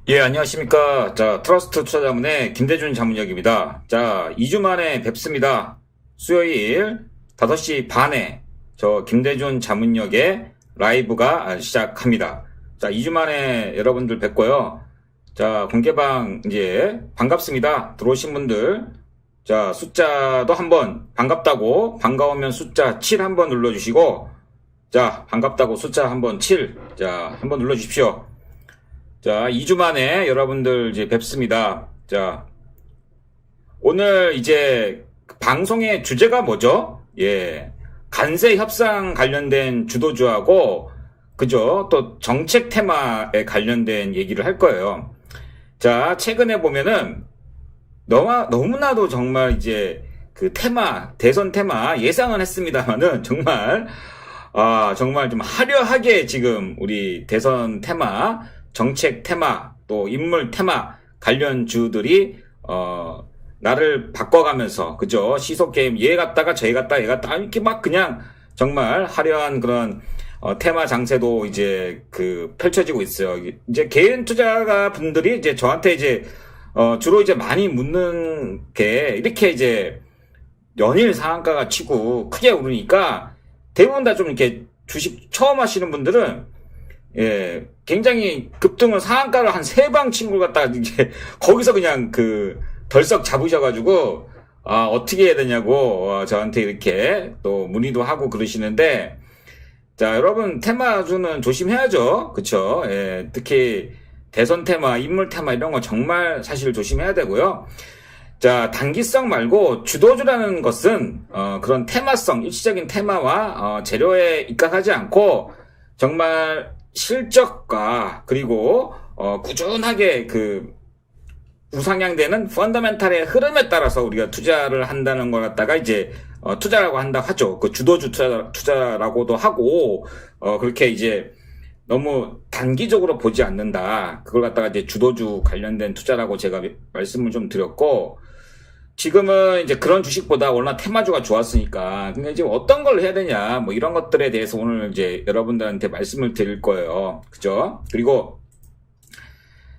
예, 안녕하십니까. 자, 트러스트 투자자문의 김대준 자문역입니다. 자, 2주 만에 뵙습니다. 수요일 5시 반에 저 김대준 자문역의 라이브가 시작합니다. 자, 2주 만에 여러분들 뵙고요. 자, 공개방 이제 반갑습니다. 들어오신 분들. 자, 숫자도 한번 반갑다고 반가우면 숫자 7 한번 눌러주시고, 자, 반갑다고 숫자 한번 7. 자, 한번 눌러주십시오. 자, 2주 만에 여러분들 이제 뵙습니다. 자, 오늘 이제 방송의 주제가 뭐죠? 예. 관세 협상 관련된 주도주하고, 그죠? 또 정책 테마에 관련된 얘기를 할 거예요. 자, 최근에 보면은 너무나도 정말 이제 그 테마, 대선 테마 예상은 했습니다만은 정말 좀 화려하게 지금 우리 대선 테마, 정책 테마, 또 인물 테마 관련주들이 나를 바꿔가면서, 그죠? 시속 게임 얘 갔다가 저 갔다 이렇게 막 그냥 정말 화려한 그런 테마 장세도 이제 그 펼쳐지고 있어요. 이제 개인 투자가 분들이 이제 저한테 이제 주로 이제 많이 묻는 게, 이렇게 이제 연일 상한가가 치고 크게 오르니까 대부분 다 좀 이렇게 주식 처음 하시는 분들은, 예, 굉장히 급등을 상한가를 한 3방 친 걸 갖다가 이제 거기서 그냥 그 덜썩 잡으셔가지고 어떻게 해야 되냐고 저한테 이렇게 또 문의도 하고 그러시는데, 자, 여러분 테마주는 조심해야죠. 그쵸? 예, 특히 대선 테마, 인물 테마 이런 거 정말 사실 조심해야 되고요. 자, 단기성 말고 주도주라는 것은 그런 테마성, 일시적인 테마와 재료에 입각하지 않고 정말 실적과 그리고 꾸준하게 그 우상향되는 펀더멘탈의 흐름에 따라서 우리가 투자를 한다는 걸 갖다가 이제 투자라고 한다 하죠. 그 주도주 투자라고도 하고, 그렇게 이제 너무 단기적으로 보지 않는다. 그걸 갖다가 이제 주도주 관련된 투자라고 제가 말씀을 좀 드렸고, 지금은 이제 그런 주식보다 워낙 테마주가 좋았으니까, 근데 이제 어떤 걸 해야 되냐, 뭐 이런 것들에 대해서 오늘 이제 여러분들한테 말씀을 드릴 거예요. 그죠? 그리고,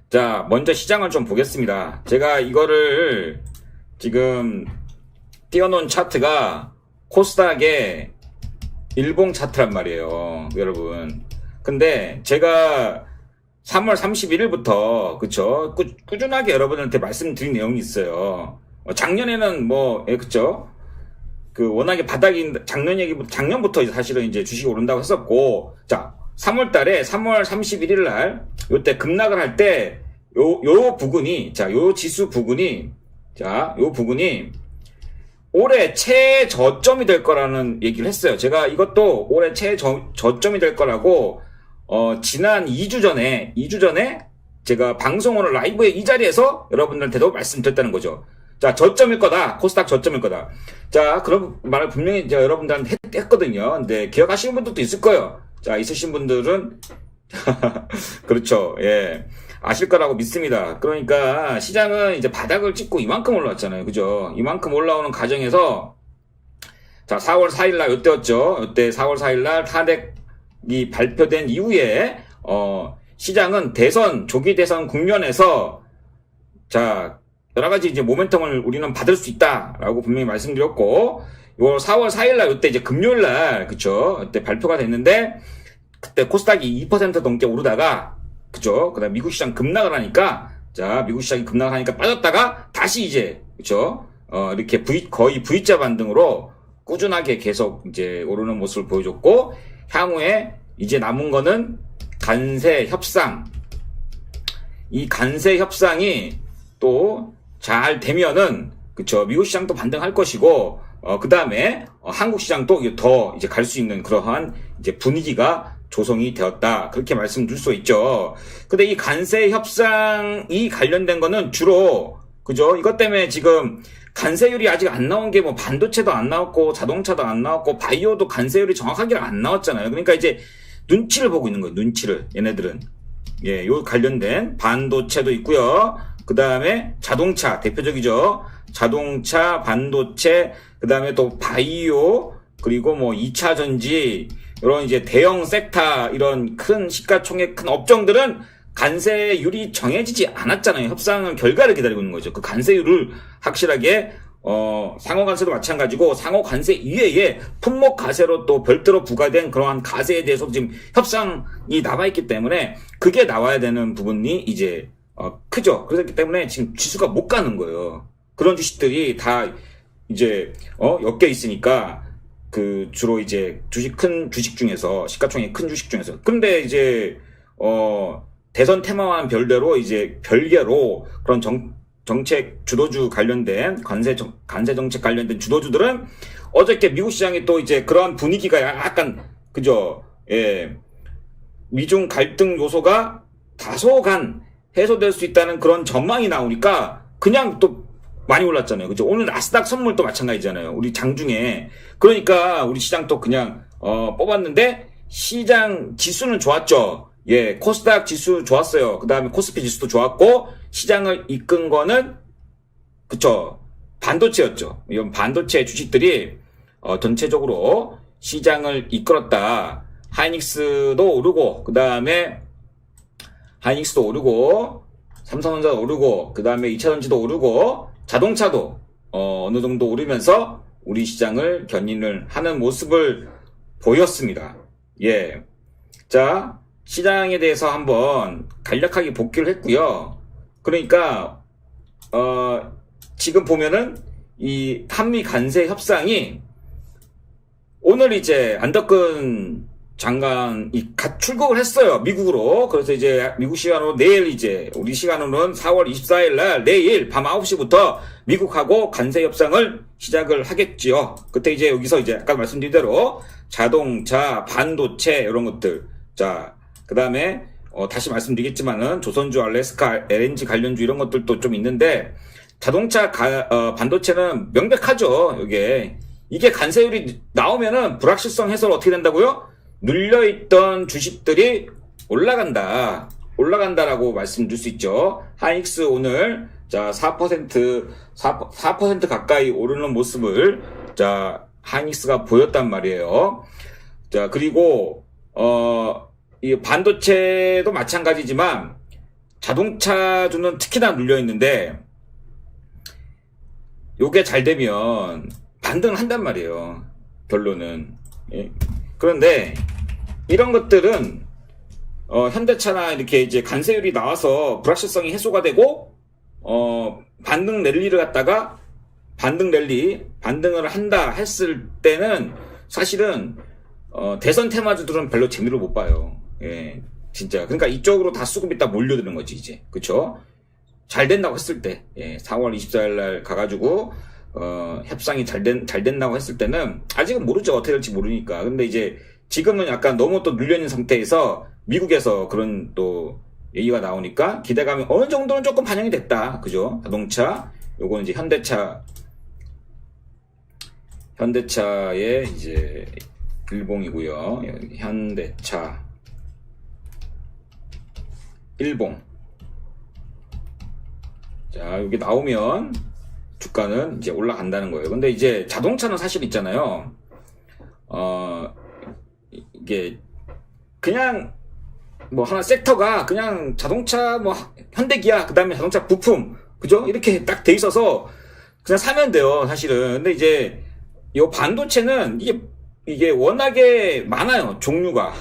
자, 먼저 시장을 좀 보겠습니다. 제가 이거를 지금 띄워놓은 차트가 코스닥의 일봉 차트란 말이에요. 여러분. 근데 제가 3월 31일부터, 그쵸? 꾸준하게 여러분한테 말씀드린 내용이 있어요. 작년에는 그쵸? 그 워낙에 바닥이 작년부터 사실은 이제 주식이 오른다고 했었고, 자, 3월 31일 날, 요때 급락을 할 때, 요 부근이, 자, 요 지수 부근이, 자, 요 부근이 올해 최저점이 될 거라는 얘기를 했어요. 제가 이것도 올해 최저점이 될 거라고, 지난 2주 전에 제가 방송으로 라이브의 이 자리에서 여러분들한테도 말씀드렸다는 거죠. 자, 저점일 거다. 코스닥 저점일 거다. 자, 그런 말을 분명히 제가 여러분들한테 했거든요. 근데 기억하시는 분들도 있을 거예요. 자, 있으신 분들은 그렇죠. 예. 아실 거라고 믿습니다. 그러니까 시장은 이제 바닥을 찍고 이만큼 올라왔잖아요. 그죠? 이만큼 올라오는 과정에서, 자, 4월 4일 날 요때였죠. 요때 4월 4일 날 탄핵이 발표된 이후에 시장은 조기 대선 국면에서, 자, 여러 가지 이제 모멘텀을 우리는 받을 수 있다라고 분명히 말씀드렸고, 요 4월 4일 날 요때 이제 금요일 날, 그쵸? 요때 발표가 됐는데, 그때 코스닥이 2% 넘게 오르다가, 그쵸? 그 다음 미국 시장 급락을 하니까, 자, 미국 시장이 급락을 하니까 빠졌다가 다시 이제, 그쵸? 이렇게 거의 V자 반등으로 꾸준하게 계속 이제 오르는 모습을 보여줬고, 향후에 이제 남은 거는 관세 협상. 이 관세 협상이 또 잘 되면은, 그쵸? 미국 시장도 반등할 것이고, 그 다음에 한국 시장도 더 이제 갈 수 있는 그러한 이제 분위기가 조성이 되었다. 그렇게 말씀드릴 수 있죠. 근데 이 관세 협상이 관련된 거는 주로, 그죠? 이것 때문에 지금 관세율이 아직 안 나온 게 반도체도 안 나왔고, 자동차도 안 나왔고, 바이오도 관세율이 정확하게 안 나왔잖아요. 그러니까 이제 눈치를 보고 있는 거예요. 눈치를. 얘네들은. 예, 요 관련된 반도체도 있고요. 그 다음에 자동차, 대표적이죠. 자동차, 반도체, 그 다음에 또 바이오, 그리고 2차 전지, 이런 이제 대형 섹터, 이런 큰 시가총액 큰 업종들은 관세율이 정해지지 않았잖아요. 협상 결과를 기다리고 있는 거죠. 그 관세율을 확실하게 상호 관세도 마찬가지고 상호 관세 이외에 품목 과세로 또 별도로 부과된 그러한 과세에 대해서 지금 협상이 남아있기 때문에 그게 나와야 되는 부분이 이제 크죠. 그렇기 때문에 지금 지수가 못 가는 거예요. 그런 주식들이 다 이제 엮여 있으니까 그 주로 이제 큰 주식 중에서 시가총액 큰 주식 중에서 근데 이제 대선 테마와는 별개로 이제 별개로 그런 정책 주도주 관련된 관세 정책 관련된 주도주들은 어저께 미국 시장이 또 이제 그러한 분위기가 약간 그죠? 예. 미중 갈등 요소가 다소간 해소될 수 있다는 그런 전망이 나오니까 그냥 또 많이 올랐잖아요. 그죠? 오늘 나스닥 선물도 마찬가지잖아요. 우리 장중에. 그러니까 우리 시장 또 그냥 뽑았는데 시장 지수는 좋았죠. 예, 코스닥 지수 좋았어요. 그 다음에 코스피 지수도 좋았고 시장을 이끈 거는 그쵸 반도체였죠. 이런 반도체 주식들이 전체적으로 시장을 이끌었다. 하이닉스도 오르고 그 다음에 하이닉스도 오르고 삼성전자도 오르고 그 다음에 2차전지도 오르고 자동차도 어느 정도 오르면서 우리 시장을 견인을 하는 모습을 보였습니다. 예, 자 시장에 대해서 한번 간략하게 복귀를 했고요. 그러니까 지금 보면은 이 한미 관세 협상이 오늘 이제 안덕근 장관이 출국을 했어요. 미국으로. 그래서 이제 미국 시간으로 내일 이제 우리 시간으로는 4월 24일 날 내일 밤 9시부터 미국하고 관세 협상을 시작을 하겠지요. 그때 이제 여기서 이제 아까 말씀드린 대로 자동차, 반도체 이런 것들. 자, 그다음에 다시 말씀드리겠지만은 조선주, 알래스카, LNG 관련주 이런 것들도 좀 있는데 자동차, 반도체는 명백하죠. 이게 관세율이 나오면은 불확실성 해소를 어떻게 된다고요? 눌려있던 주식들이 올라간다라고 말씀드릴 수 있죠. 하이닉스 오늘 자 4% 가까이 오르는 모습을 자 하이닉스가 보였단 말이에요. 자 그리고 이 반도체도 마찬가지지만 자동차주는 특히나 눌려 있는데 요게 잘 되면 반등한단 말이에요. 결론은. 예. 그런데 이런 것들은 현대차나 이렇게 이제 관세율이 나와서 불확실성이 해소가 되고 반등 랠리를 갖다가 반등을 한다 했을 때는 사실은 대선 테마주들은 별로 재미를 못 봐요. 예, 진짜. 그러니까 이쪽으로 다 수급이 다 몰려드는 거지 이제. 그쵸? 잘 된다고 했을 때, 예, 4월 24일 날 가가지고 협상이 잘 된다고 했을 때는 아직은 모르죠. 어떻게 될지 모르니까. 근데 이제 지금은 약간 너무 또 눌려있는 상태에서 미국에서 그런 또 얘기가 나오니까 기대감이 어느 정도는 조금 반영이 됐다. 그죠? 자동차, 요거는 이제 현대차의 이제 일봉이고요. 현대차 일봉. 자, 여기 나오면 주가는 이제 올라간다는 거예요. 근데 이제 자동차는 사실 있잖아요. 이게 그냥 뭐 하나 섹터가 그냥 자동차 뭐 현대기아 그다음에 자동차 부품 그죠? 이렇게 딱 돼 있어서 그냥 사면 돼요, 사실은. 근데 이제 요 반도체는 이게 워낙에 많아요, 종류가.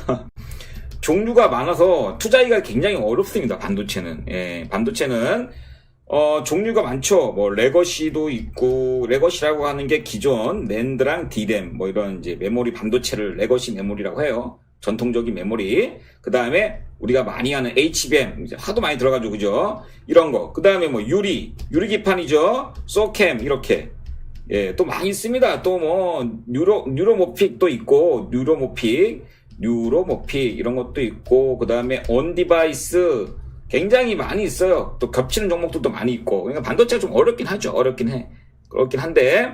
종류가 많아서 투자하기가 굉장히 어렵습니다, 반도체는. 예, 반도체는 종류가 많죠. 뭐 레거시도 있고, 레거시라고 하는 게 기존 낸드랑 디램 뭐 이런 이제 메모리 반도체를 레거시 메모리라고 해요. 전통적인 메모리. 그 다음에 우리가 많이 하는 HBM 이제 하도 많이 들어가지고 그죠? 이런 거. 그 다음에 뭐 유리기판이죠. 소캠 이렇게. 예, 또 많이 있습니다. 또 뭐 뉴로모픽도 있고, 뉴로모픽 이런 것도 있고, 그 다음에 온디바이스 굉장히 많이 있어요. 또 겹치는 종목들도 많이 있고. 그러니까 반도체가 좀 어렵긴 하죠. 그렇긴 한데,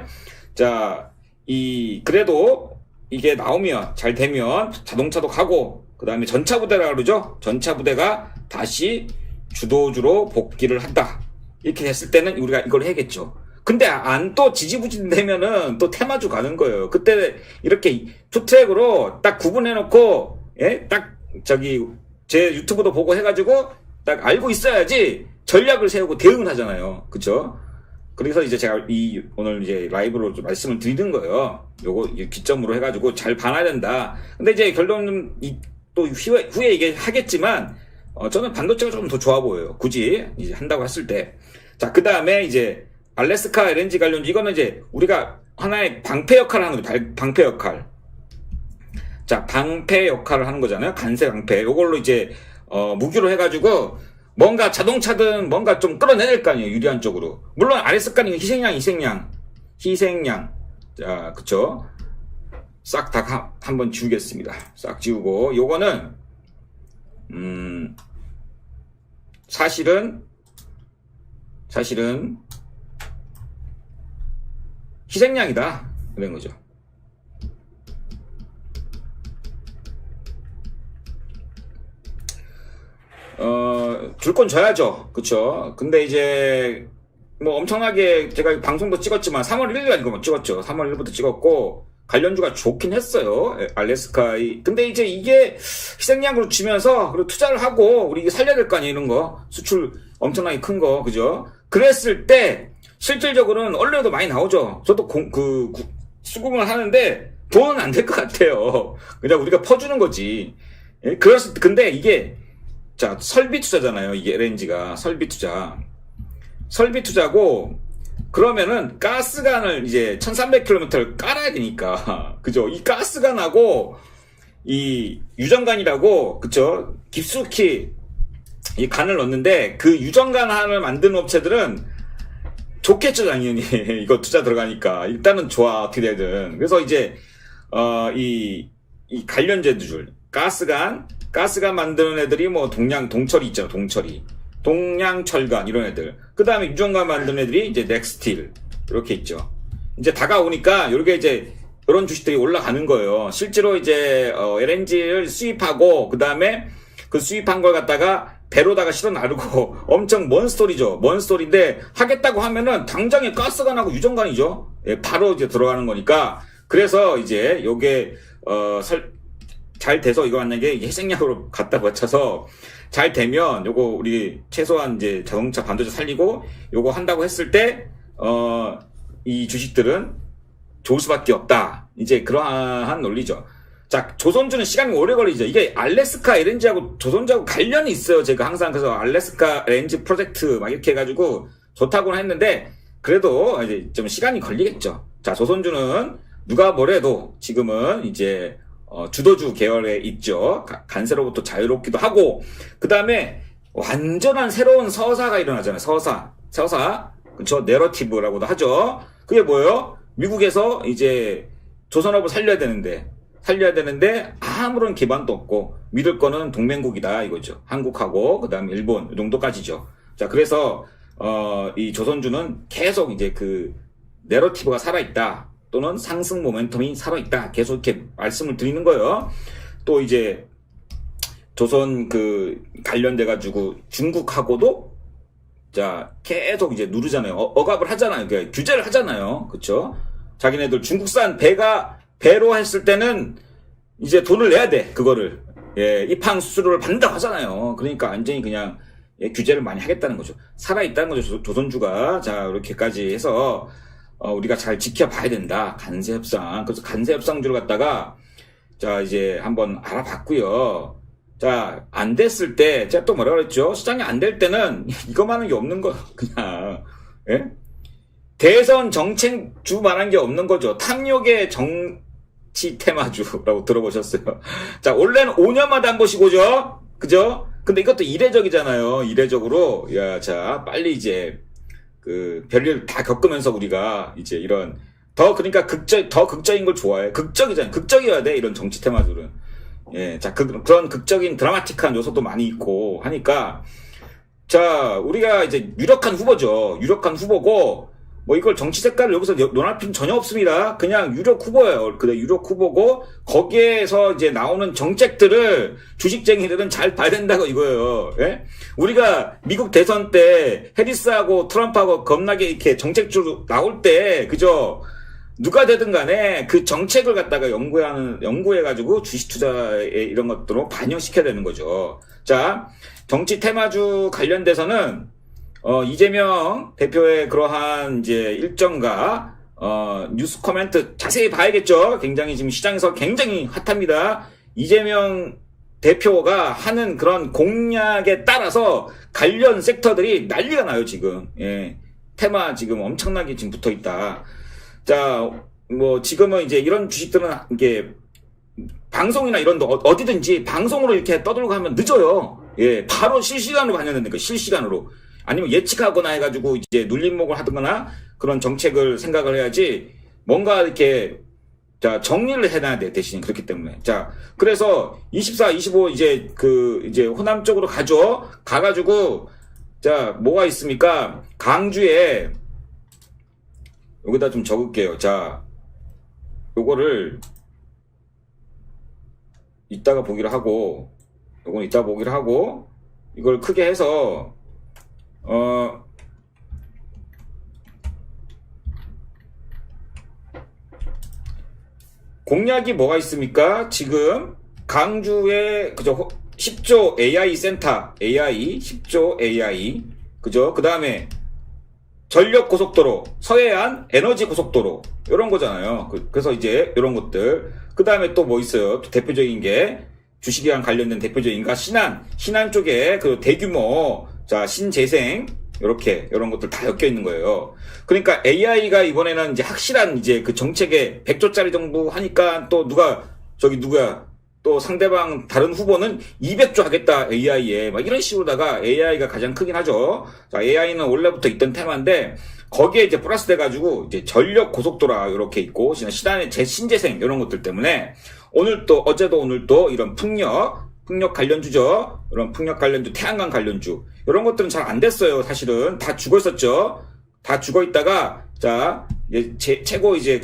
자, 그래도 이게 나오면, 잘 되면 자동차도 가고, 그 다음에 전차부대라 그러죠. 전차부대가 다시 주도주로 복귀를 한다. 이렇게 됐을 때는 우리가 이걸 해야겠죠. 근데 안 또 지지부진 되면은 또 테마주 가는 거예요. 그때 이렇게 투트랙으로 딱 구분해놓고, 예? 딱 제 유튜브도 보고 해가지고 딱 알고 있어야지 전략을 세우고 대응을 하잖아요. 그쵸? 그래서 이제 제가 오늘 이제 라이브로 좀 말씀을 드리는 거예요. 요거 기점으로 해가지고 잘 봐놔야 된다. 근데 이제 결론은 또 후에 이게 하겠지만, 저는 반도체가 조금 더 좋아 보여요. 굳이 이제 한다고 했을 때. 자, 그 다음에 이제 알래스카 LNG 관련주, 이거는 이제 우리가 하나의 방패 역할을 하는 거죠. 방패 역할. 자, 방패 역할을 하는 거잖아요. 간세 방패. 요걸로 이제, 무기로 해가지고, 뭔가 자동차든 뭔가 좀 끌어내낼 거 아니에요. 유리한 쪽으로. 물론 알래스카는 희생양. 자, 그쵸. 싹 다 한번 지우겠습니다. 싹 지우고, 요거는, 사실은, 희생양이다. 그런 거죠. 줄 건 줘야죠. 그쵸? 근데 이제, 뭐 엄청나게 제가 방송도 찍었지만 3월 1일날 이거 찍었죠. 3월 1일부터 찍었고, 관련주가 좋긴 했어요. 알래스카이. 근데 이제 이게 희생양으로 치면서, 그리고 투자를 하고, 우리 이게 살려야 될 거 아니에요, 이런 거. 수출 엄청나게 큰 거, 그죠? 그랬을 때, 실질적으로는 언론에도 많이 나오죠. 저도 수긍을 하는데, 돈은 안 될 것 같아요. 그냥 우리가 퍼주는 거지. 예? 근데 이게, 자, 설비 투자잖아요. 이게 LNG가. 설비 투자고, 그러면은 가스관을 이제 1300km를 깔아야 되니까. 그죠? 이 가스관하고 이 유정관이라고, 그쵸? 깊숙이 이 간을 넣는데, 그 유정관을 만드는 업체들은 좋겠죠, 당연히. 이거 투자 들어가니까. 일단은 좋아, 어떻게 되든. 그래서 이제, 이 관련제들, 가스관 만드는 애들이 뭐 동철이 있잖아, 동양철관 이런 애들. 그 다음에 유정관 만드는 애들이 이제 넥스틸 이렇게 있죠. 이제 다가오니까 요렇게 이제 이런 주식들이 올라가는 거예요. 실제로 이제 LNG를 수입하고 그 다음에 그 수입한 걸 갖다가 배로다가 실어 나르고 엄청 먼 스토리죠. 먼 스토리인데 하겠다고 하면은 당장에 가스관하고 유정관이죠. 예, 바로 이제 들어가는 거니까. 그래서 이제 요게 잘 돼서 이거 만약에 희생양으로 갖다 바쳐서 잘 되면 요거 우리 최소한 이제 자동차 반도체 살리고 요거 한다고 했을 때 이 주식들은 좋을 수밖에 없다. 이제 그러한 논리죠. 자, 조선주는 시간이 오래 걸리죠. 이게 알래스카 LNG하고 조선주하고 관련이 있어요. 제가 항상 그래서 알래스카 LNG 프로젝트 막 이렇게 해가지고 좋다고는 했는데 그래도 이제 좀 시간이 걸리겠죠. 자, 조선주는 누가 뭐래도 지금은 이제 주도주 계열에 있죠. 간세로부터 자유롭기도 하고, 그 다음에 완전한 새로운 서사가 일어나잖아요. 서사. 그쵸? 내러티브라고도 하죠. 그게 뭐예요? 미국에서 이제 조선업을 살려야 되는데 아무런 기반도 없고 믿을 거는 동맹국이다 이거죠. 한국하고 그 다음에 일본 이 정도까지죠. 자, 그래서 이 조선주는 계속 이제 그 내러티브가 살아있다. 또는 상승 모멘텀이 살아있다. 계속 이렇게 말씀을 드리는 거예요. 또 이제 조선 관련돼가지고 중국하고도 자, 계속 이제 누르잖아요. 억압을 하잖아요. 그러니까 규제를 하잖아요. 그쵸? 자기네들 중국산 배로 했을 때는 이제 돈을 내야 돼. 그거를. 예, 입항 수수료를 받는다고 하잖아요. 그러니까 완전히 그냥 규제를 많이 하겠다는 거죠. 살아있다는 거죠. 조선주가. 자, 이렇게까지 해서 우리가 잘 지켜봐야 된다. 간세협상. 그래서 간세협상주를 갖다가, 자, 이제 한번 알아봤고요. 자, 안 됐을 때, 제가 또 뭐라 그랬죠? 시장이 안 될 때는 이거만한 게 없는 거, 그냥, 예? 대선 정책주 말한 게 없는 거죠. 탐욕의 정치 테마주라고 들어보셨어요. 자, 원래는 5년마다 한 번씩 오죠? 그죠? 근데 이것도 이례적이잖아요. 이례적으로. 야, 자, 빨리 이제, 별일 다 겪으면서 우리가 이제 이런 그러니까 더 극적인 걸 좋아해. 극적이잖아요. 극적이어야 돼. 이런 정치 테마들은. 예. 자, 그런 극적인 드라마틱한 요소도 많이 있고 하니까 자, 우리가 이제 유력한 후보고 뭐 이걸 정치 색깔을 여기서 논할 필요는 전혀 없습니다. 그냥 유력 후보예요. 그래, 유력 후보고 거기에서 이제 나오는 정책들을 주식쟁이들은 잘 봐야 된다고 이거예요. 예? 우리가 미국 대선 때 해리스하고 트럼프하고 겁나게 이렇게 정책주 나올 때 그죠? 누가 되든 간에 그 정책을 갖다가 연구해가지고 주식 투자에 이런 것들로 반영시켜야 되는 거죠. 자, 정치 테마주 관련돼서는 이재명 대표의 그러한 이제 일정과 뉴스 코멘트 자세히 봐야겠죠. 굉장히 지금 시장에서 굉장히 핫합니다. 이재명 대표가 하는 그런 공약에 따라서 관련 섹터들이 난리가 나요, 지금. 예. 테마 지금 엄청나게 지금 붙어 있다. 자, 뭐 지금은 이제 이런 주식들은 이게 방송이나 이런 데 어디든지 방송으로 이렇게 떠들고 하면 늦어요. 예. 바로 실시간으로 반영되니까 실시간으로. 아니면 예측하거나 해가지고 이제 눌림목을 하거나 그런 정책을 생각을 해야지 뭔가 이렇게 자 정리를 해놔야 돼 대신 그렇기 때문에 자 그래서 24, 25 이제 이제 호남 쪽으로 가가지고 자 뭐가 있습니까? 강주에 여기다 좀 적을게요. 자 요거를 이따가 보기로 하고 요건 이따 보기로 하고 이걸 크게 해서 공약이 뭐가 있습니까? 지금 강주에 그죠 10조 AI 센터 AI 10조 AI 그죠? 그 다음에 전력 고속도로 서해안 에너지 고속도로 이런 거잖아요. 그래서 이제 이런 것들 그 다음에 또 뭐 있어요? 또 대표적인 게 주식이랑 관련된 대표적인 거 신안 쪽에 그 대규모 자 신재생 이렇게 이런 것들 다 엮여 있는 거예요. 그러니까 AI가 이번에는 이제 확실한 이제 그 정책에 100조짜리 정도 하니까 또 누구야 또 상대방 다른 후보는 200조 하겠다 AI에 막 이런 식으로다가 AI가 가장 크긴 하죠. 자 AI는 원래부터 있던 테마인데 거기에 이제 플러스 돼가지고 이제 전력 고속도로 이렇게 있고 신안의 신재생 이런 것들 때문에 어제도 오늘도 이런 풍력 관련주죠. 이런 풍력 관련주, 태양광 관련주 이런 것들은 잘 안 됐어요. 사실은 다 죽어 있었죠. 다 죽어 있다가 자 최고 이제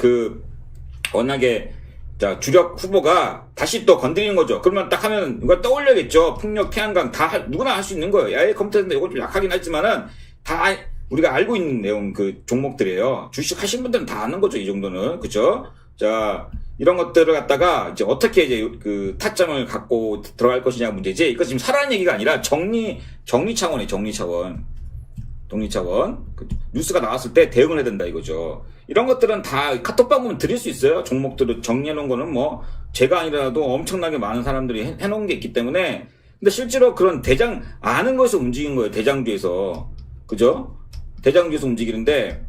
워낙에 자 주력 후보가 다시 또 건드리는 거죠. 그러면 딱 하면 이걸 떠올려야겠죠. 풍력, 태양광 다 누구나 할 수 있는 거예요. AI 컴퓨터인데 이거 좀 약하긴 하지만은 다 우리가 알고 있는 내용 그 종목들이에요. 주식 하신 분들은 다 아는 거죠. 이 정도는 그죠? 자. 이런 것들을 갖다가 이제 어떻게 이제 타점을 갖고 들어갈 것이냐 문제지. 이거 지금 사라는 얘기가 아니라 정리 차원이에요. 정리 차원. 뉴스가 나왔을 때 대응을 해야 된다 이거죠. 이런 것들은 다 카톡방 보면 드릴 수 있어요. 종목들을 정리해 놓은 거는 뭐 제가 아니라도 엄청나게 많은 사람들이 해 놓은 게 있기 때문에. 근데 실제로 그런 아는 것에서 움직인 거예요. 대장주에서. 그죠? 대장주에서 움직이는데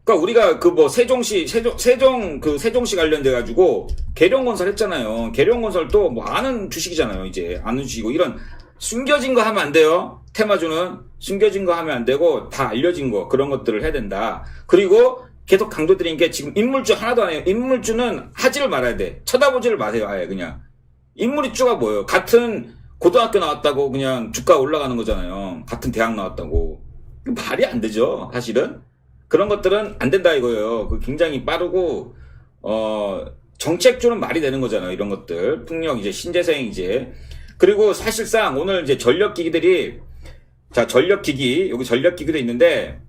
그러니까 우리가 세종시 관련돼가지고 계룡건설 했잖아요. 계룡건설도 뭐 아는 주식이잖아요. 이제 아는 주식이고 이런 숨겨진 거 하면 안 돼요. 테마주는 숨겨진 거 하면 안 되고 다 알려진 거 그런 것들을 해야 된다. 그리고 계속 강조드린 게 지금 인물주 하나도 안 해요. 인물주는 하지를 말아야 돼. 쳐다보지를 마세요. 아예 그냥 인물주가 뭐예요? 같은 고등학교 나왔다고 그냥 주가 올라가는 거잖아요. 같은 대학 나왔다고 말이 안 되죠. 사실은. 그런 것들은 안 된다 이거예요. 굉장히 빠르고 정책주는 말이 되는 거잖아요. 이런 것들 풍력 이제 신재생 이제 그리고 사실상 오늘 이제 전력기기들이 자 전력기기 여기 전력기기도 있는데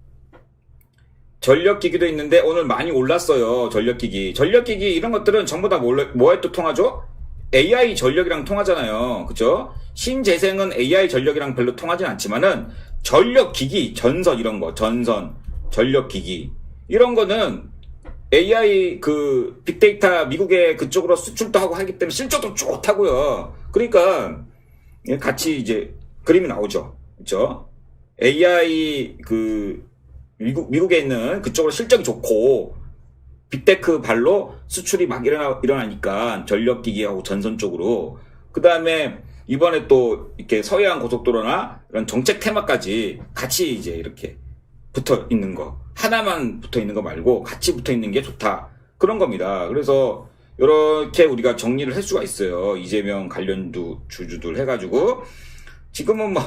오늘 많이 올랐어요. 전력기기 이런 것들은 전부 다 뭐에 또 통하죠? AI 전력이랑 통하잖아요. 그죠? 신재생은 AI 전력이랑 별로 통하진 않지만은 전력기기 전선 이런 거 전력기기 이런 거는 AI 빅데이터 미국에 그쪽으로 수출도 하고 하기 때문에 실적도 좋다고요. 그러니까 같이 이제 그림이 나오죠. 그렇죠? AI 미국에 있는 그쪽으로 실적이 좋고 빅테크 발로 수출이 막 일어나니까 전력기기하고 전선 쪽으로 그 다음에 이번에 또 이렇게 서해안 고속도로나 이런 정책 테마까지 같이 이제 이렇게 붙어 있는 거 하나만 붙어 있는 거 말고 같이 붙어 있는 게 좋다 그런 겁니다. 그래서 이렇게 우리가 정리를 할 수가 있어요. 이재명 관련주 주주들 해가지고 지금은 뭐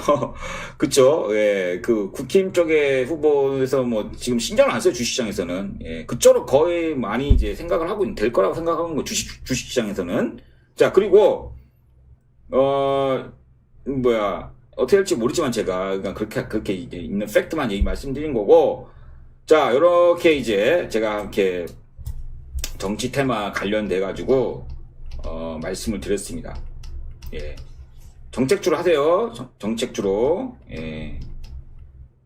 그쵸 예, 국힘 쪽의 후보에서 뭐 지금 신경을 안 써요. 주식시장에서는 예, 그쪽으로 거의 많이 이제 생각을 하고 될 거라고 생각하는 거 주식시장에서는. 자 그리고 어떻게 할지 모르지만 제가 그냥 그렇게 이제 있는 팩트만 말씀드린 거고. 자, 요렇게 이제 제가 이렇게 정치 테마 관련돼 가지고 말씀을 드렸습니다. 예. 정책주로 하세요. 정책주로. 예.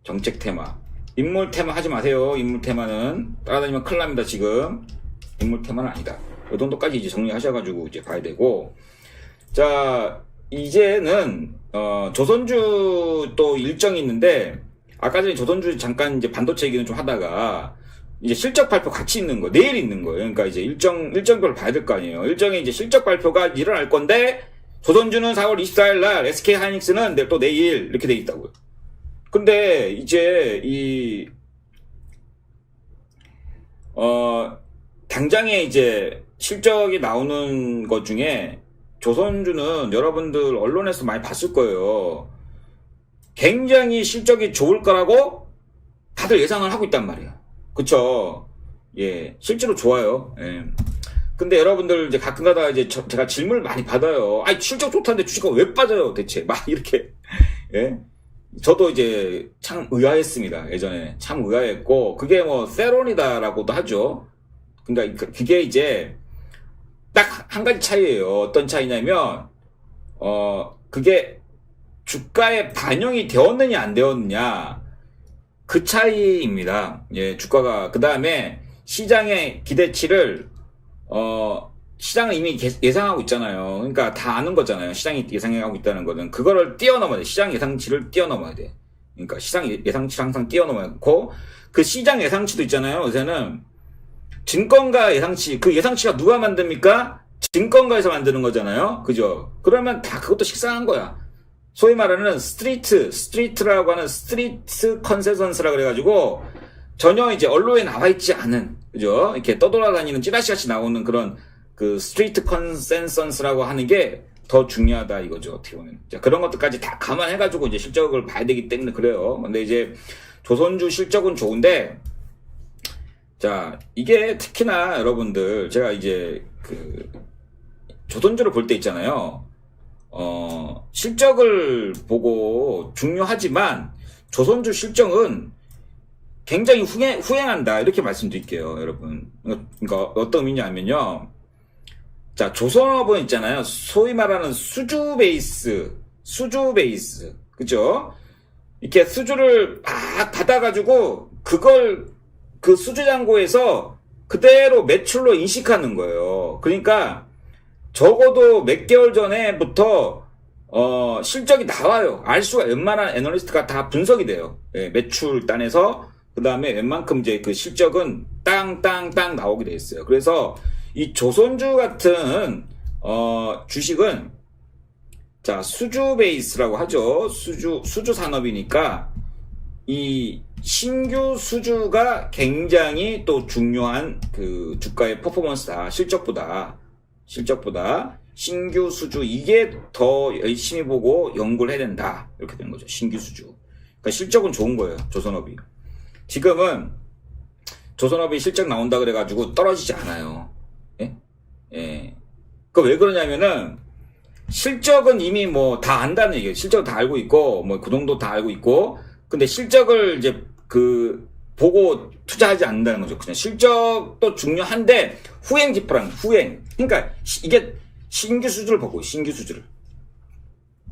정책 테마. 인물 테마 하지 마세요. 인물 테마는 따라다니면 큰일 납니다. 지금 인물 테마는 아니다. 이 정도까지 이제 정리하셔가지고 이제 봐야 되고. 자, 이제는 조선주 또 일정이 있는데, 아까 전에 조선주 잠깐 이제 반도체 얘기는 좀 하다가 이제 실적 발표 같이 있는 거, 내일 있는 거예요. 그러니까 이제 일정별로 봐야 될 거 아니에요. 일정에 이제 실적 발표가 일어날 건데, 조선주는 4월 24일 날, SK 하이닉스는 또 내일 이렇게 돼 있다고요. 근데 이제 당장에 이제 실적이 나오는 것 중에 조선주는 여러분들 언론에서 많이 봤을 거예요. 굉장히 실적이 좋을 거라고 다들 예상을 하고 있단 말이에요. 그쵸? 예, 실제로 좋아요. 예. 근데 여러분들 이제 가끔 가다가 이제 제가 질문을 많이 받아요. 아니, 실적 좋다는데 주식가 왜 빠져요, 대체? 막 이렇게. 예. 저도 이제 참 의아했습니다. 예전에. 참 의아했고, 그게 뭐, 세론이다라고도 하죠. 그러니까 그게 이제 딱 한 가지 차이예요. 어떤 차이냐면, 그게 주가에 반영이 되었느냐, 안 되었느냐. 그 차이입니다. 예, 주가가. 그 다음에 시장의 기대치를, 시장은 이미 예상하고 있잖아요. 그러니까 다 아는 거잖아요. 시장이 예상하고 있다는 거는. 그거를 뛰어넘어야 돼. 시장 예상치를 뛰어넘어야 돼. 그러니까 시장 예상치를 항상 뛰어넘고, 그 시장 예상치도 있잖아요. 요새는 증권가 예상치, 그 예상치가 누가 만듭니까? 증권가에서 만드는 거잖아요. 그죠? 그러면 다 그것도 식상한 거야. 소위 말하는 스트리트라고 하는 스트리트 컨센서스라 그래가지고, 전혀 이제 언론에 나와 있지 않은, 그죠? 이렇게 떠돌아다니는 찌라시같이 나오는 그런 그 스트리트 컨센서스라고 하는 게 더 중요하다 이거죠. 어떻게 보면. 자, 그런 것들까지 다 감안해가지고 이제 실적을 봐야 되기 때문에 그래요. 근데 이제 조선주 실적은 좋은데, 자, 이게 특히나 여러분들, 제가 이제 그 조선주를 볼 때 있잖아요. 실적을 보고 중요하지만 조선주 실적은 굉장히 후행한다. 이렇게 말씀드릴게요, 여러분. 그러니까 어떤 의미냐면요. 자, 조선업은 있잖아요. 소위 말하는 수주 베이스. 그죠? 이렇게 수주를 막 받아가지고, 그걸 그 수주 잔고에서 그대로 매출로 인식하는 거예요. 그러니까, 적어도 몇 개월 전에부터, 실적이 나와요. 알 수가 웬만한 애널리스트가 다 분석이 돼요. 예, 매출단에서, 그 다음에 웬만큼 이제 그 실적은 땅 나오게 돼 있어요. 그래서, 이 조선주 같은 주식은 자 수주 베이스라고 하죠. 수주 산업이니까 이 신규 수주가 굉장히 또 중요한 그 주가의 퍼포먼스다. 실적보다 신규 수주 이게 더 열심히 보고 연구를 해야 된다. 이렇게 되는 거죠. 신규 수주. 그러니까 실적은 좋은 거예요. 조선업이. 지금은 조선업이 실적 나온다 그래가지고 떨어지지 않아요. 예. 그 왜 그러냐면은, 실적은 이미 뭐 다 안다는 얘기예요. 실적은 다 알고 있고, 뭐 그 정도 다 알고 있고, 근데 실적을 이제 보고 투자하지 않는다는 거죠. 그냥 실적도 중요한데, 후행 지표랑 후행. 그러니까 이게 신규 수주를 보고, 신규 수주를.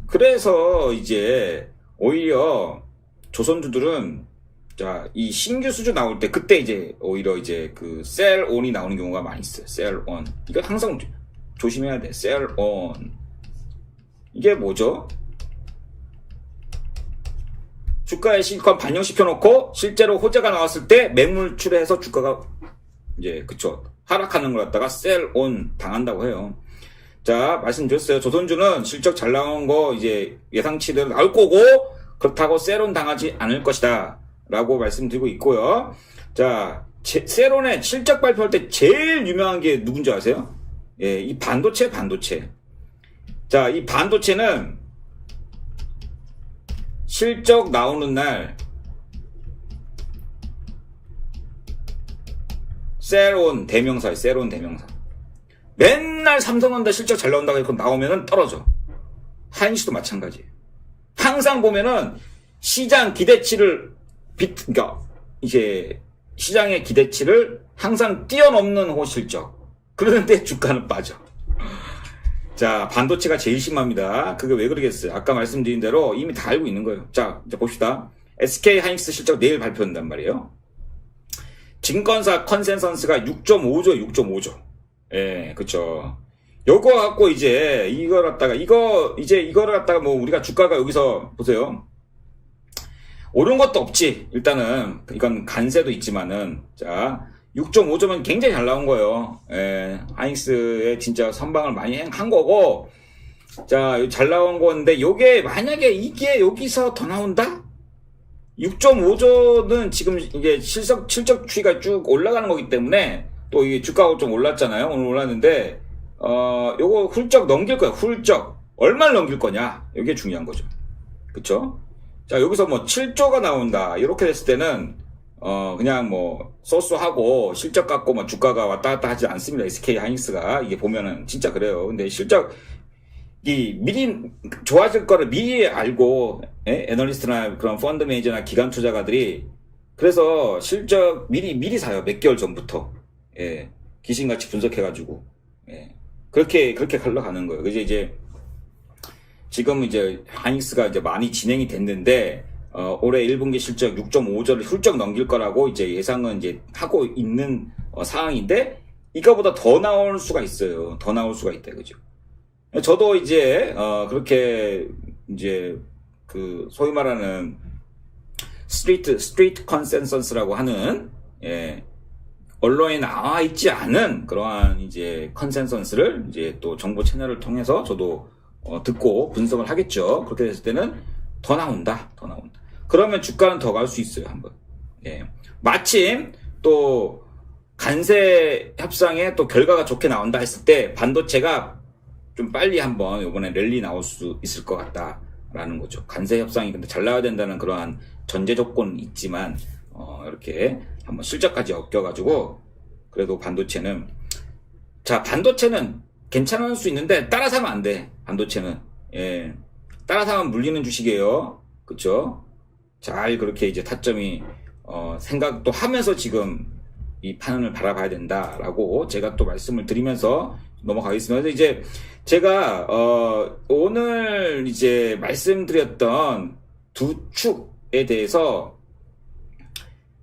그래서 이제 오히려 조선주들은 자, 이 신규 수주 나올 때, 그때 이제, 오히려 이제, 셀 온이 나오는 경우가 많이 있어요. 셀 온. 이거 항상 조심해야 돼. 셀 온. 이게 뭐죠? 주가에 실컷 반영시켜놓고, 실제로 호재가 나왔을 때, 매물출해서 주가가, 이제, 그쵸. 하락하는 걸 갖다가 셀 온 당한다고 해요. 자, 말씀드렸어요. 조선주는 실적 잘 나온 거, 이제, 예상치대로 나올 거고, 그렇다고 셀 온 당하지 않을 것이다. 라고 말씀드리고 있고요. 자, 세론의 실적 발표할 때 제일 유명한 게 누군지 아세요? 예, 이 반도체. 자, 이 반도체는 실적 나오는 날 셀온 대명사예요. 셀온 대명사. 맨날 삼성전자 실적 잘 나온다고 해서 나오면은 떨어져. 하이닉스도 마찬가지예요. 항상 보면은 시장 기대치를 그러니까 이제 시장의 기대치를 항상 뛰어넘는 호실적. 그런데 주가는 빠져. 자, 반도체가 제일 심합니다. 그게 왜 그러겠어요? 아까 말씀드린 대로 이미 다 알고 있는 거예요. 자, 이제 봅시다. SK 하이닉스 실적 내일 발표한단 말이에요. 증권사 컨센서스가 6.5조, 6.5조. 예, 그쵸. 요거 갖고 이거를 갖다가 뭐 우리가 주가가 여기서 보세요. 오른 것도 없지. 일단은, 이건 간세도 있지만은, 자, 6.5조면 굉장히 잘 나온 거예요. 예, 하이닉스에 진짜 선방을 많이 한 거고, 자, 잘 나온 건데, 요게, 만약에 이게 여기서 더 나온다? 6.5조는 지금 이게 실적 추이가 쭉 올라가는 거기 때문에, 또 이게 주가가 좀 올랐잖아요. 오늘 올랐는데, 요거 훌쩍 넘길 거야. 훌쩍. 얼마를 넘길 거냐? 이게 중요한 거죠. 그쵸? 자, 여기서 뭐 7조가 나온다. 이렇게 됐을 때는, 그냥 뭐, 소스하고 실적 갖고 뭐 주가가 왔다 갔다 하지 않습니다. SK 하이닉스가. 이게 보면은 진짜 그래요. 근데 실적, 미리 좋아질 거를 미리 알고, 애널리스트나 그런 펀드 매니저나 기관 투자가들이 그래서 실적 미리 사요. 몇 개월 전부터. 예. 귀신같이 분석해가지고. 예. 그렇게 흘러가는 거예요. 이제 지금 하이닉스가 많이 진행이 됐는데, 올해 1분기 실적 6.5조를 훌쩍 넘길 거라고 예상은 하고 있는 상황인데, 이거보다 더 나올 수가 있어요. 더 나올 수가 있다, 그죠? 저도 그렇게 소위 말하는 스트리트 컨센서스라고 하는, 예, 언론에 나와 있지 않은 그러한 컨센서스를 또 정보 채널을 통해서 저도 듣고 분석을 하겠죠. 그렇게 됐을 때는 더 나온다. 그러면 주가는 더 갈 수 있어요, 한번. 예. 마침 또 간세 협상에 또 결과가 좋게 나온다 했을 때 반도체가 좀 빨리 한번 이번에 랠리 나올 수 있을 것 같다라는 거죠. 간세 협상이 근데 잘 나와야 된다는 그러한 전제 조건은 있지만 이렇게 한번 실적까지 엮여가지고 그래도 반도체는 괜찮을 수 있는데 따라 사면 안 돼. 반도체는. 예. 따라 사면 물리는 주식이에요. 그쵸? 잘 그렇게 타점이 생각도 하면서 지금 이 판을 바라봐야 된다라고 제가 또 말씀을 드리면서 넘어가겠습니다. 그래서 제가 오늘 말씀드렸던 두 축에 대해서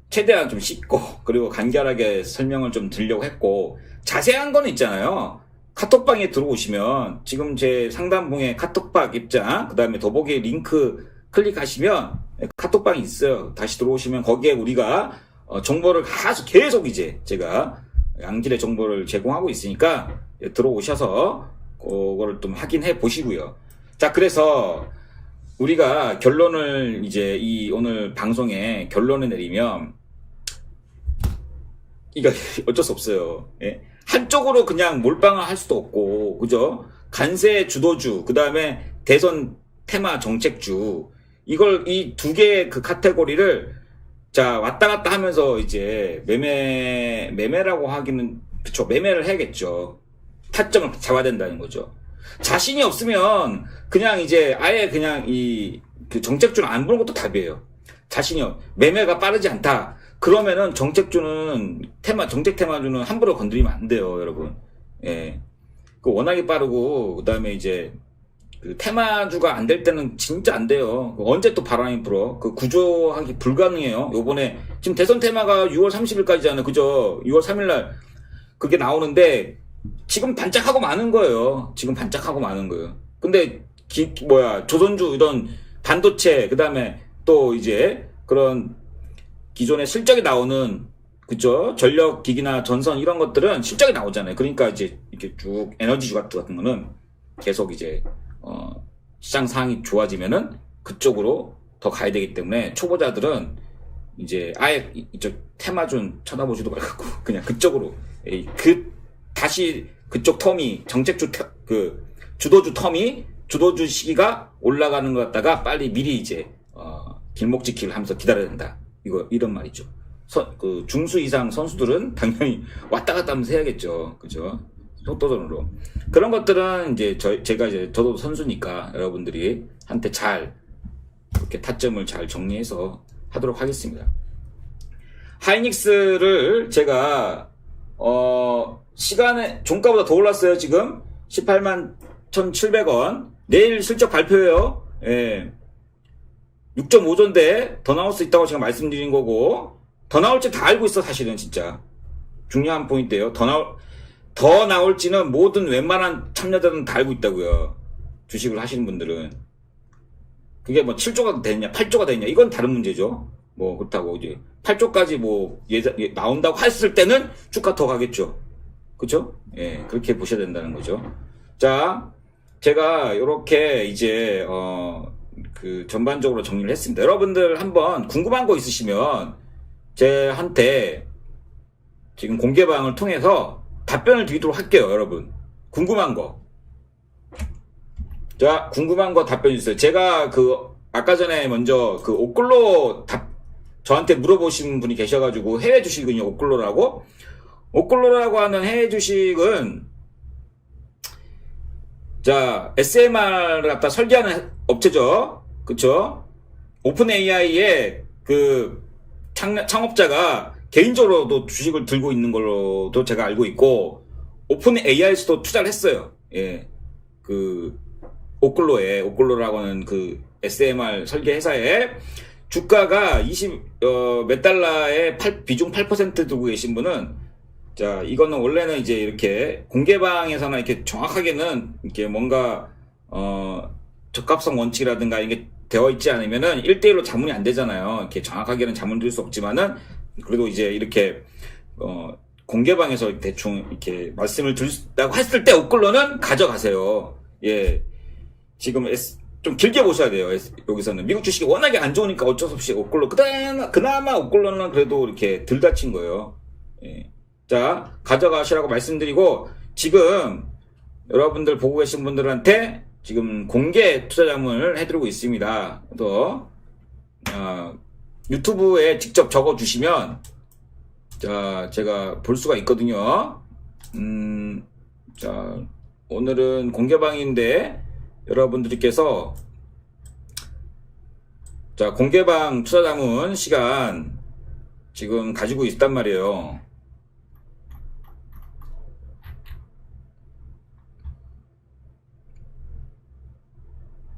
최대한 좀 쉽고 그리고 간결하게 설명을 좀 드리려고 했고, 자세한 거는 있잖아요. 카톡방에 들어오시면 지금 제 상단봉에 카톡방 입장, 그 다음에 더보기 링크 클릭하시면 카톡방이 있어요. 다시 들어오시면 거기에 우리가 정보를 계속 제가 양질의 정보를 제공하고 있으니까 들어오셔서 그거를 좀 확인해 보시고요. 자, 그래서 우리가 결론을 이 오늘 방송에 결론을 내리면 이거 어쩔 수 없어요. 예? 한쪽으로 그냥 몰빵을 할 수도 없고, 그죠? 간세 주도주, 그 다음에 대선 테마 정책주, 이 두 개의 그 카테고리를 왔다 갔다 하면서 매매라고 하기는, 그쵸, 매매를 해야겠죠. 타점을 잡아야 된다는 거죠. 자신이 없으면 그냥 아예 그냥 그 정책주는 안 보는 것도 답이에요. 매매가 빠르지 않다. 그러면은 정책 테마주는 함부로 건드리면 안 돼요, 여러분. 예. 워낙에 빠르고, 그 다음에 그 테마주가 안 될 때는 진짜 안 돼요. 언제 또 바람이 불어? 구조하기 불가능해요. 요번에, 지금 대선 테마가 6월 30일까지잖아요. 그죠? 6월 3일날 그게 나오는데, 지금 반짝하고 마는 거예요. 근데, 조선주, 이런 반도체, 그 다음에 또 그런 기존에 실적이 나오는, 그쵸? 전력 기기나 전선 이런 것들은 실적이 나오잖아요. 그러니까 이렇게 쭉 에너지주 같은 거는 계속 시장 상황이 좋아지면은 그쪽으로 더 가야 되기 때문에 초보자들은 아예 이쪽 테마준 쳐다보지도 말고 그냥 그쪽으로 다시 그쪽 텀이 정책주 주도주 텀이 주도주 시기가 올라가는 것 같다가 빨리 미리 길목지키를 하면서 기다려야 된다. 이런 말이죠. 중수 이상 선수들은 당연히 왔다 갔다 하면서 해야겠죠. 그죠? 속도전으로. 그런 것들은 저도 선수니까 여러분들이 한테 이렇게 타점을 잘 정리해서 하도록 하겠습니다. 하이닉스를 제가, 시간에, 종가보다 더 올랐어요, 지금. 18만 8,700원. 내일 실적 발표예요. 예. 6.5조인데 더 나올 수 있다고 제가 말씀드린 거고, 더 나올지 다 알고 있어, 사실은. 진짜 중요한 포인트예요. 더 나올지는 모든 웬만한 참여자들은 다 알고 있다고요. 주식을 하시는 분들은. 그게 뭐 7조가 됐냐 8조가 됐냐 이건 다른 문제죠. 뭐 그렇다고 이제 8조까지 뭐 나온다고 했을 때는 주가 더 가겠죠. 그쵸? 예, 그렇게 보셔야 된다는 거죠. 자, 제가 이렇게 이제 그 전반적으로 정리를 했습니다. 여러분들 한번 궁금한 거 있으시면 제한테 지금 공개방을 통해서 답변을 드리도록 할게요. 여러분 궁금한 거. 자, 궁금한 거 답변 주세요. 제가 아까 전에 먼저 오클로 저한테 물어보신 분이 계셔가지고 해외 주식은요, 오클로라고 하는 해외 주식은, 자, SMR을 갖다 설계하는 업체죠. 그쵸? 오픈 AI의 창업자가 개인적으로도 주식을 들고 있는 걸로도 제가 알고 있고, 오픈 AI에서도 투자를 했어요. 예. 오클로라고 하는 SMR 설계 회사에 주가가 몇 달러에 비중 8% 두고 계신 분은, 자, 이거는 원래는 이제 이렇게 공개방에서는 이렇게 정확하게는 이렇게 뭔가, 적합성 원칙이라든가 이게 되어 있지 않으면은 1대1로 자문이 안 되잖아요. 이렇게 정확하게는 자문 드릴 수 없지만은, 그래도 이제 이렇게, 공개방에서 대충 이렇게 말씀을 드린다고 했을 때 오클로는 가져가세요. 예. 지금 좀 길게 보셔야 돼요. 여기서는 미국 주식이 워낙에 안 좋으니까 어쩔 수 없이 오클로 그나마 오클로는 그래도 이렇게 덜 다친 거예요. 예. 자, 가져가시라고 말씀드리고, 지금 여러분들 보고 계신 분들한테 지금 공개 투자 자문을 해드리고 있습니다. 또 유튜브에 직접 적어주시면, 자, 제가 볼 수가 있거든요. 자, 오늘은 공개방인데 여러분들께서, 자, 공개방 투자자문 시간 지금 가지고 있단 말이에요.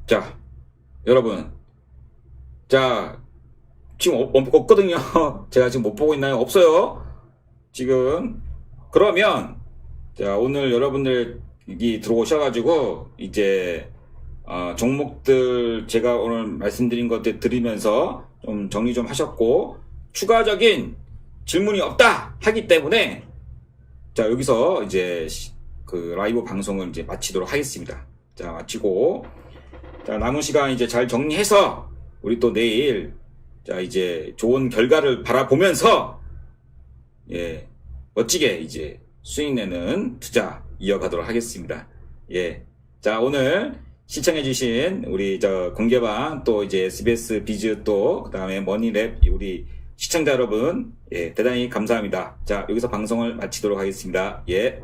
자, 여러분, 자, 지금 없거든요. 제가 지금 못 보고 있나요? 없어요. 지금. 그러면, 자, 오늘 여러분들이 들어오셔가지고 이제 종목들 제가 오늘 말씀드린 것들 들으면서 좀 정리 좀 하셨고, 추가적인 질문이 없다 하기 때문에, 자, 여기서 이제 라이브 방송을 이제 마치도록 하겠습니다. 자, 마치고, 자, 남은 시간 이제 잘 정리해서 우리 또 내일, 자, 이제 좋은 결과를 바라보면서, 예, 멋지게 이제 수익 내는 투자 이어가도록 하겠습니다. 예. 자, 오늘 시청해주신 우리 공개방 또 이제 SBS 비즈 또 그다음에 머니랩 우리 시청자 여러분, 예, 대단히 감사합니다. 자, 여기서 방송을 마치도록 하겠습니다. 예.